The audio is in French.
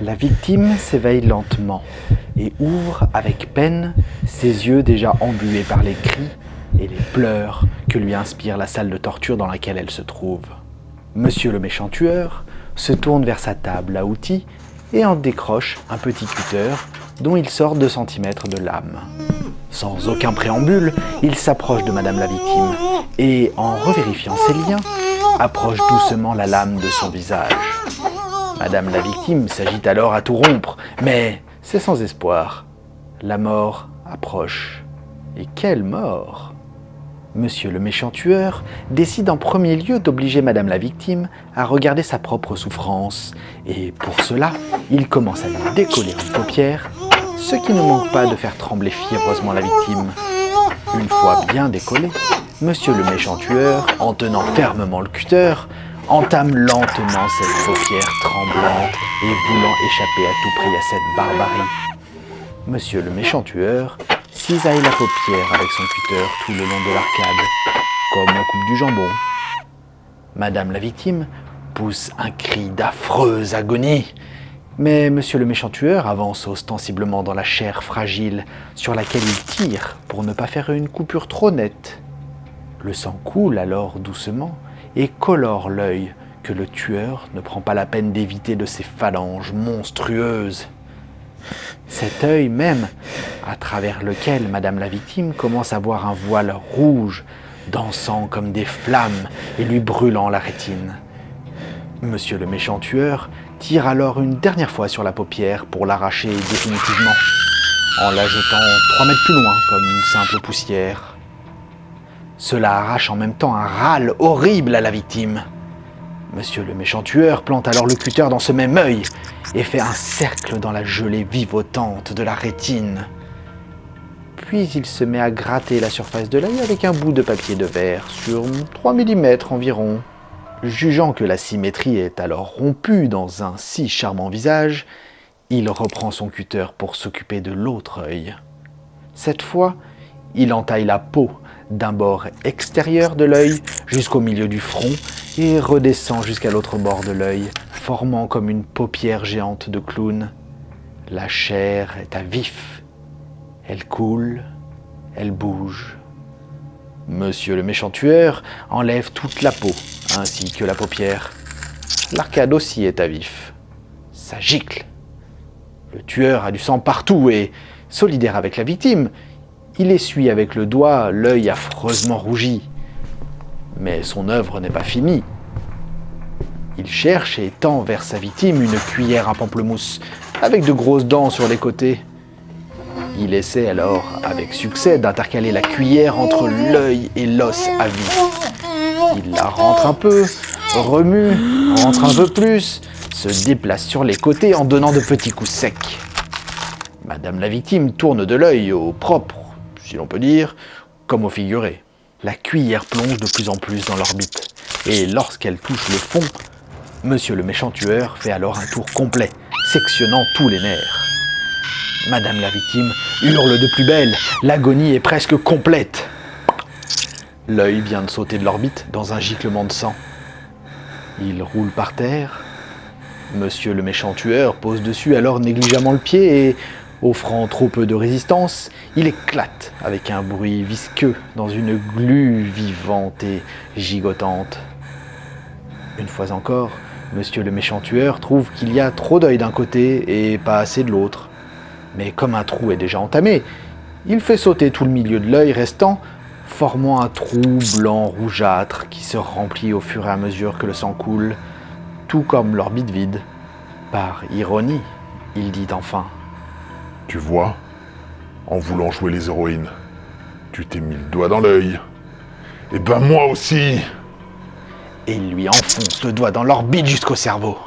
La victime s'éveille lentement et ouvre avec peine ses yeux déjà embués par les cris et les pleurs que lui inspire la salle de torture dans laquelle elle se trouve. Monsieur le méchant tueur se tourne vers sa table à outils et en décroche un petit cutter dont il sort 2 centimètres de lame. Sans aucun préambule, il s'approche de Madame la victime et, en revérifiant ses liens, approche doucement la lame de son visage. Madame la victime s'agite alors à tout rompre, mais c'est sans espoir. La mort approche. Et quelle mort! Monsieur le méchant tueur décide en premier lieu d'obliger Madame la victime à regarder sa propre souffrance, et pour cela, il commence à lui décoller une paupière, ce qui ne manque pas de faire trembler fiévreusement la victime. Une fois bien décollé, Monsieur le méchant tueur, en tenant fermement le cutter, entame lentement cette paupière tremblante et voulant échapper à tout prix à cette barbarie. Monsieur le méchant tueur cisaille la paupière avec son cutter tout le long de l'arcade, comme on coupe du jambon. Madame la victime pousse un cri d'affreuse agonie, mais Monsieur le méchant tueur avance ostensiblement dans la chair fragile sur laquelle il tire pour ne pas faire une coupure trop nette. Le sang coule alors doucement et colore l'œil que le tueur ne prend pas la peine d'éviter de ses phalanges monstrueuses. Cet œil même, à travers lequel Madame la victime commence à voir un voile rouge, dansant comme des flammes et lui brûlant la rétine. Monsieur le méchant tueur tire alors une dernière fois sur la paupière pour l'arracher définitivement, en la jetant 3 mètres plus loin comme une simple poussière. Cela arrache en même temps un râle horrible à la victime. Monsieur le méchant tueur plante alors le cutter dans ce même œil et fait un cercle dans la gelée vivotante de la rétine. Puis il se met à gratter la surface de l'œil avec un bout de papier de verre sur 3 mm environ. Jugeant que la symétrie est alors rompue dans un si charmant visage, il reprend son cutter pour s'occuper de l'autre œil. Cette fois, il entaille la peau d'un bord extérieur de l'œil jusqu'au milieu du front et redescend jusqu'à l'autre bord de l'œil, formant comme une paupière géante de clown. La chair est à vif. Elle coule, elle bouge. Monsieur le méchant tueur enlève toute la peau, ainsi que la paupière. L'arcade aussi est à vif. Ça gicle. Le tueur a du sang partout et, solidaire avec la victime, il essuie avec le doigt l'œil affreusement rougi. Mais son œuvre n'est pas finie. Il cherche et tend vers sa victime une cuillère à pamplemousse, avec de grosses dents sur les côtés. Il essaie alors, avec succès, d'intercaler la cuillère entre l'œil et l'os à vif. Il la rentre un peu, remue, rentre un peu plus, se déplace sur les côtés en donnant de petits coups secs. Madame la victime tourne de l'œil au propre, si l'on peut dire, comme au figuré. La cuillère plonge de plus en plus dans l'orbite, et lorsqu'elle touche le fond, Monsieur le méchant tueur fait alors un tour complet, sectionnant tous les nerfs. Madame la victime hurle de plus belle, l'agonie est presque complète. L'œil vient de sauter de l'orbite dans un giclement de sang. Il roule par terre. Monsieur le méchant tueur pose dessus alors négligemment le pied et, offrant trop peu de résistance, il éclate avec un bruit visqueux dans une glu vivante et gigotante. Une fois encore, Monsieur le méchant tueur trouve qu'il y a trop d'œil d'un côté et pas assez de l'autre. Mais comme un trou est déjà entamé, il fait sauter tout le milieu de l'œil restant, formant un trou blanc rougeâtre qui se remplit au fur et à mesure que le sang coule, tout comme l'orbite vide. Par ironie, il dit enfin: « Tu vois, en voulant jouer les héroïnes, tu t'es mis le doigt dans l'œil. Et ben moi aussi !» Et il lui enfonce le doigt dans l'orbite jusqu'au cerveau.